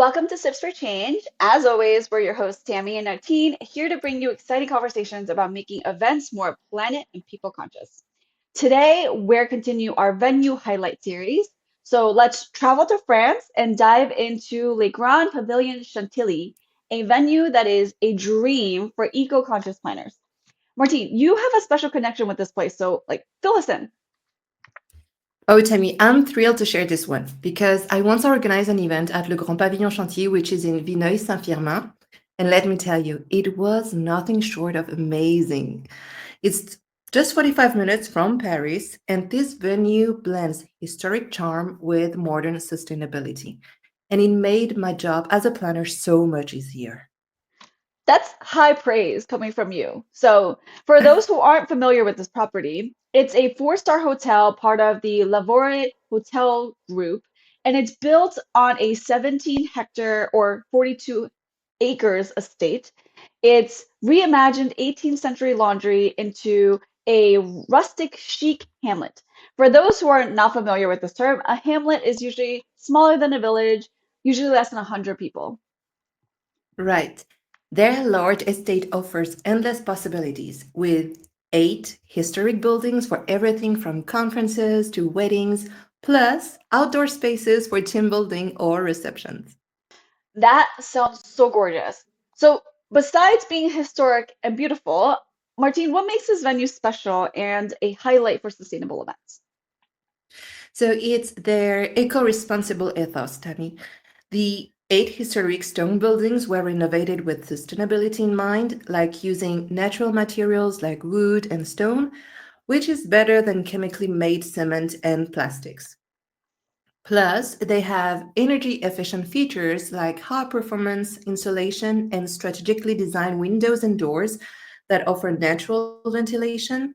Welcome to Sips for Change. As always, we're your hosts, Tammy and Nartine, here to bring you exciting conversations about making events more planet and people conscious. Today, we're continuing our venue highlight series. So let's travel to France and dive into Le Grand Pavillon Chantilly, a venue that is a dream for eco-conscious planners. Martine, you have a special connection with this place, so fill us in. Oh, Tammy, I'm thrilled to share this one because I once organized an event at Le Grand Pavillon Chantilly, which is in 𝑹𝑬𝑺𝑶𝑼𝑹𝑪𝑬𝑺. And let me tell you, it was nothing short of amazing. It's just 45 minutes from Paris, and this venue blends historic charm with modern sustainability. And it made my job as a planner so much easier. That's high praise coming from you. So, for those who aren't familiar with this property, it's a four-star hotel, part of the 𝑹𝑬𝑺𝑶 Hotel Group, and it's built on a 17-hectare or 42 acres estate. It's reimagined 18th century laundry into a rustic chic hamlet. For those who are not familiar with this term, a hamlet is usually smaller than a village, usually less than 100 people. Right. Their large estate offers endless possibilities with 8 historic buildings for everything from conferences to weddings, plus outdoor spaces for team building or receptions. That sounds so gorgeous. So, besides being historic and beautiful, Martine, what makes this venue special and a highlight for sustainable events? So it's their eco-responsible ethos, Tammy. The 8 historic stone buildings were renovated with sustainability in mind, like using natural materials like wood and stone, which is better than chemically made cement and plastics. Plus, they have energy efficient features like high performance insulation and strategically designed windows and doors that offer natural ventilation.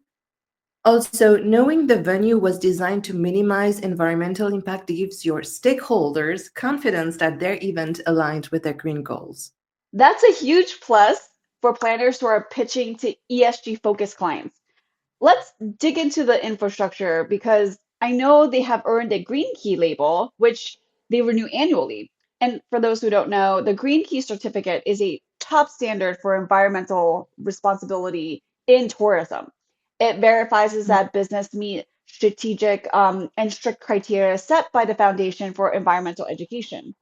Also, knowing the venue was designed to minimize environmental impact gives your stakeholders confidence that their event aligned with their green goals. That's a huge plus for planners who are pitching to ESG focused clients. Let's dig into the infrastructure because I know they have earned a Green Key label, which they renew annually. And for those who don't know, the Green Key certificate is a top standard for environmental responsibility in tourism. It verifies that business meet strategic and strict criteria set by the Foundation for Environmental Education.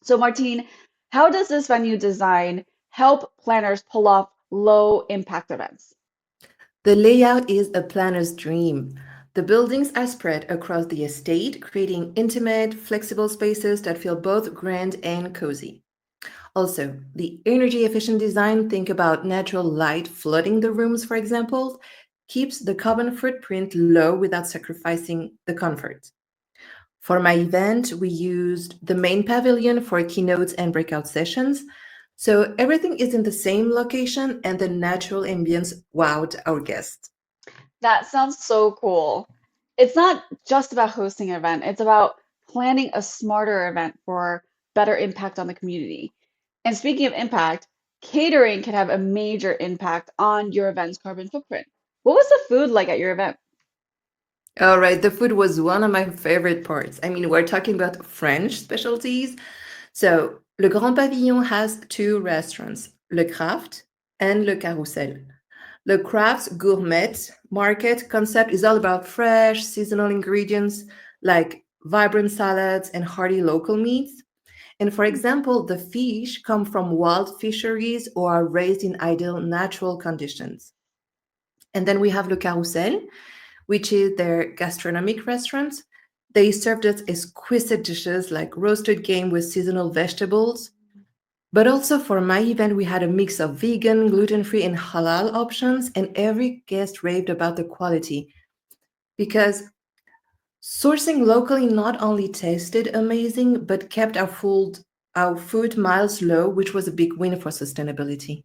So, Martine, how does this venue design help planners pull off low impact events? The layout is a planner's dream. The buildings are spread across the estate, creating intimate, flexible spaces that feel both grand and cozy. Also, the energy efficient design, think about natural light flooding the rooms, for example, keeps the carbon footprint low without sacrificing the comfort. For my event, we used the main pavilion for keynotes and breakout sessions. So everything is in the same location and the natural ambience wowed our guests. That sounds so cool. It's not just about hosting an event, it's about planning a smarter event for better impact on the community. And speaking of impact, catering can have a major impact on your event's carbon footprint. What was the food like at your event? All right, the food was one of my favorite parts. I mean, we're talking about French specialties. So, Le Grand Pavillon has 2 restaurants, Le Craft and Le Carrousel. The Craft's gourmet market concept is all about fresh, seasonal ingredients like vibrant salads and hearty local meats. And for example, the fish come from wild fisheries or are raised in ideal natural conditions. And then we have Le Carrousel, which is their gastronomic restaurant. They served us exquisite dishes like roasted game with seasonal vegetables. But also for my event, we had a mix of vegan, gluten free, and halal options, and every guest raved about the quality because sourcing locally not only tasted amazing, but kept our food miles low, which was a big win for sustainability.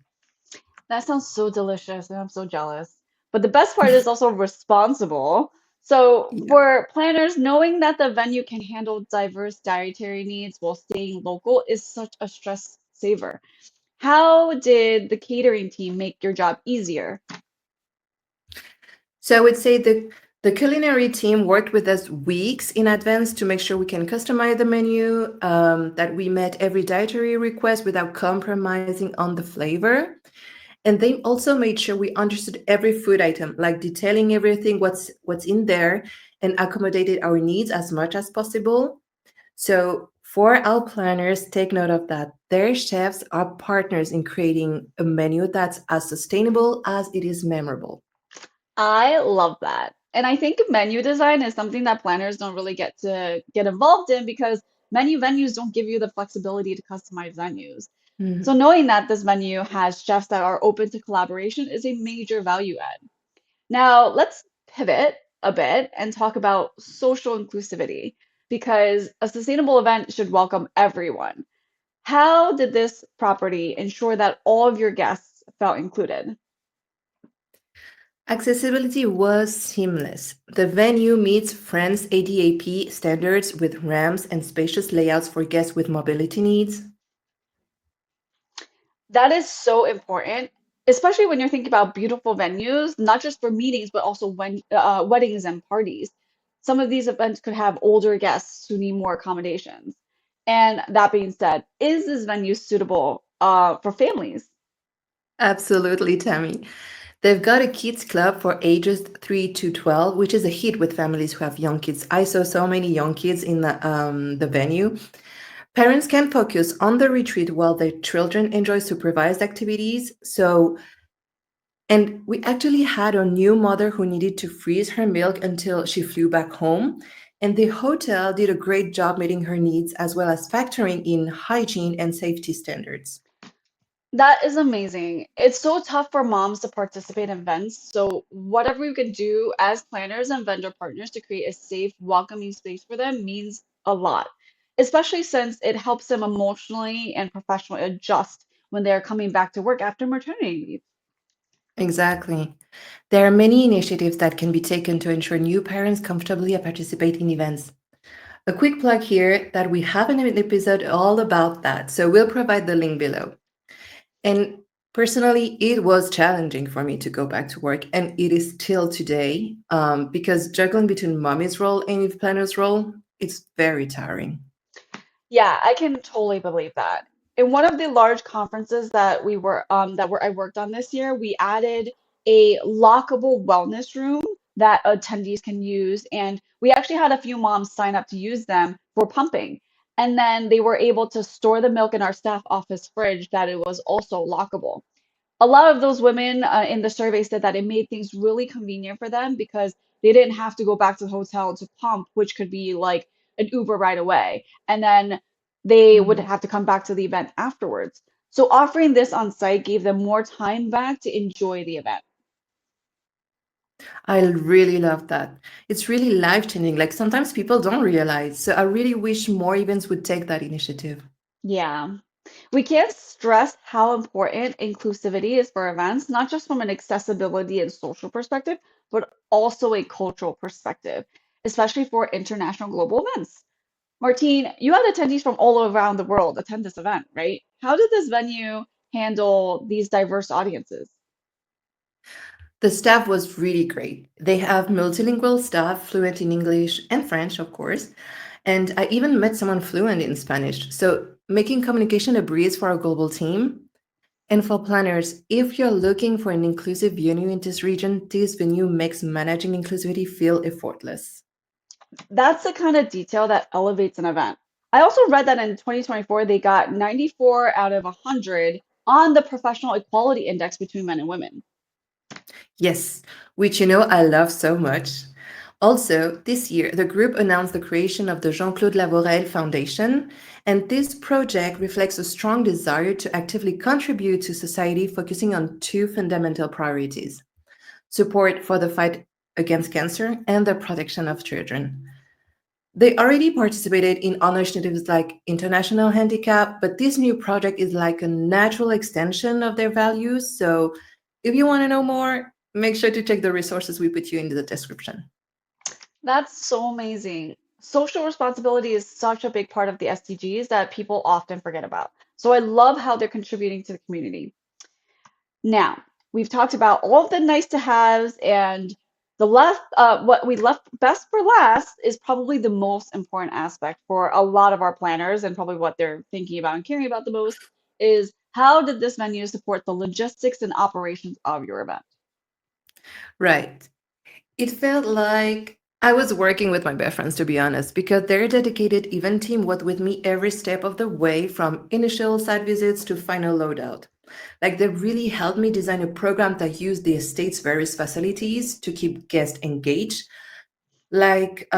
That sounds so delicious, and I'm so jealous. But the best part is also responsible. So, Yeah. for planners, knowing that the venue can handle diverse dietary needs while staying local is such a stress saver. How did the catering team make your job easier? So I would say The culinary team worked with us weeks in advance to make sure we can customize the menu, that we met every dietary request without compromising on the flavor. And they also made sure we understood every food item, like detailing everything what's in there and accommodated our needs as much as possible. So for our planners, take note of that. Their chefs are partners in creating a menu that's as sustainable as it is memorable. I love that. And I think menu design is something that planners don't really get to get involved in because many venues don't give you the flexibility to customize menus. So Mhm. knowing that this menu has chefs that are open to collaboration is a major value add. Now, let's pivot a bit and talk about social inclusivity because a sustainable event should welcome everyone. How did this property ensure that all of your guests felt included? Accessibility was seamless. The venue meets Friends ADAP standards with ramps and spacious layouts for guests with mobility needs. That is so important, especially when you're thinking about beautiful venues, not just for meetings, but also when weddings and parties. Some of these events could have older guests who need more accommodations. And that being said, is this venue suitable for families? Absolutely, Tammy. They've got a kids club for ages 3 to 12, which is a hit with families who have young kids. I saw so many young kids in the venue. Parents can focus on the retreat while their children enjoy supervised activities. And we actually had a new mother who needed to freeze her milk until she flew back home. And the hotel did a great job meeting her needs as well as factoring in hygiene and safety standards. That is amazing. It's so tough for moms to participate in events. So, whatever we can do as planners and vendor partners to create a safe, welcoming space for them means a lot, especially since it helps them emotionally and professionally adjust when they're coming back to work after maternity leave. Exactly. There are many initiatives that can be taken to ensure new parents comfortably participate in events. A quick plug here that we have an episode all about that, so we'll provide the link below. And personally, it was challenging for me to go back to work, and it is still today, because juggling between mommy's role and youth planner's role, it's very tiring. Yeah, I can totally believe that. In one of the large conferences that I worked on this year, we added a lockable wellness room that attendees can use, and we actually had a few moms sign up to use them for pumping. And then they were able to store the milk in our staff office fridge that it was also lockable. A lot of those women in the survey said that it made things really convenient for them because they didn't have to go back to the hotel to pump, which could be like an Uber right away. And then they would Mhm. have to come back to the event afterwards. So offering this on site gave them more time back to enjoy the event. I really love that. It's really life changing. Like sometimes people don't realize. So I really wish more events would take that initiative. Yeah. We can't stress how important inclusivity is for events, not just from an accessibility and social perspective, but also a cultural perspective, especially for international global events. Martine, you had attendees from all around the world attend this event, right? How did this venue handle these diverse audiences? The staff was really great. They have multilingual staff fluent in English and French, of course. And I even met someone fluent in Spanish. So making communication a breeze for our global team. And for planners, if you're looking for an inclusive venue in this venue makes managing inclusivity feel effortless. That's the kind of detail that elevates an event. I also read that in 2024, they got 94 out of 100 on the Professional Equality Index between men and women. Yes, which I love so much. Also, this year, the group announced the creation of the Jean-Claude Lavorel Foundation, and this project reflects a strong desire to actively contribute to society, focusing on two fundamental priorities: support for the fight against cancer and the protection of children. They already participated in other initiatives like International Handicap, but this new project is like a natural extension of their values. So if you want to know more, make sure to check the resources we put you in the description. That's so amazing. Social responsibility is such a big part of the SDGs that people often forget about. So I love how they're contributing to the community. Now, we've talked about all of the nice to haves and What we left best for last is probably the most important aspect for a lot of our planners and probably what they're thinking about and caring about the most is how did this venue support the logistics and operations of your event? Right. It felt like I was working with my best friends, to be honest, because their dedicated event team was with me every step of the way from initial site visits to final loadout. Like they really helped me design a program that used the estate's various facilities to keep guests engaged, like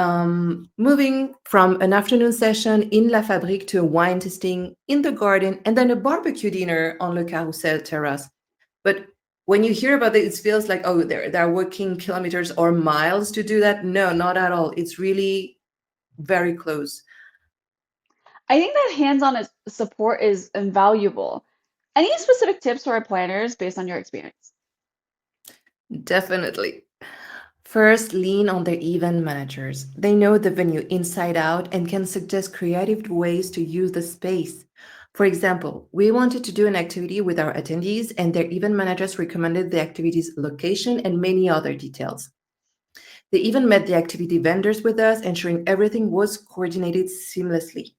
moving from an afternoon session in La Fabrique to a wine tasting in the garden and then a barbecue dinner on Le Carrousel terrace. But when you hear about it, it feels like, oh, they're working kilometers or miles to do that. No, not at all. It's really very close. I think that support is invaluable. Any specific tips for our planners based on your experience? Definitely. First, lean on their event managers. They know the venue inside out and can suggest creative ways to use the space. For example, we wanted to do an activity with our attendees, and their event managers recommended the activity's location and many other details. They even met the activity vendors with us, ensuring everything was coordinated seamlessly.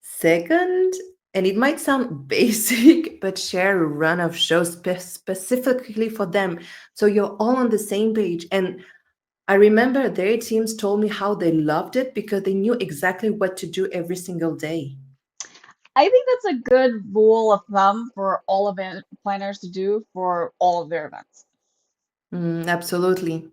Second, and it might sound basic, but share a run of shows specifically for them so you're all on the same page. And I remember their teams told me how they loved it because they knew exactly what to do every single day. I think that's a good rule of thumb for all event planners to do for all of their events. Absolutely.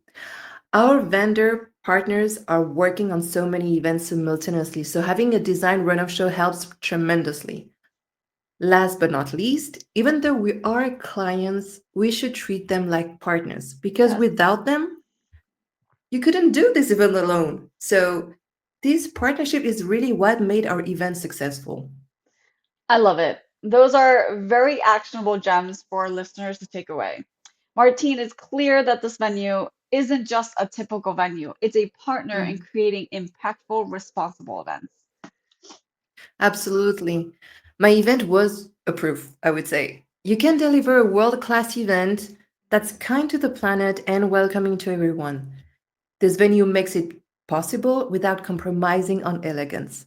Our vendor partners are working on so many events simultaneously, so having a design run of show helps tremendously. Last but not least, even though we are clients, we should treat them like partners because Yes. without them, you couldn't do this event alone. So, this partnership is really what made our event successful. I love it. Those are very actionable gems for listeners to take away. Martine, it's clear that this venue isn't just a typical venue, it's a partner in Mm, creating impactful, responsible events. absolutely. My event was a proof, I would say. You can deliver a world class event that's kind to the planet and welcoming to everyone. This venue makes it possible without compromising on elegance.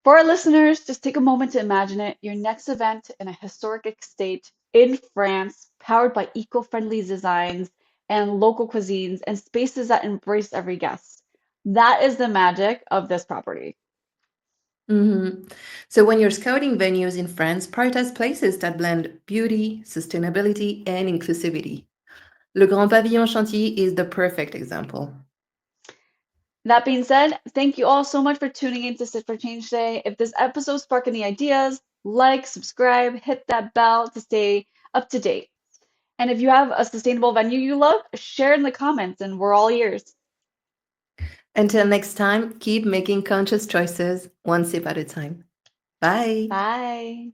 For our listeners, just take a moment to imagine it your next event in a historic estate in France, powered by eco friendly designs and local cuisines and spaces that embrace every guest. That is the magic of this property. Mhm. So, when you're scouting venues in France, prioritize places that blend beauty, sustainability, and inclusivity. Le Grand Pavillon Chantilly is the perfect example. That being said, thank you all so much for tuning in to Sit for Change today. If this episode sparked any ideas, like, subscribe, hit that bell to stay up to date. And if you have a sustainable venue you love, share in the comments and we're all ears. Until next time, keep making conscious choices one sip at a time. Bye. Bye.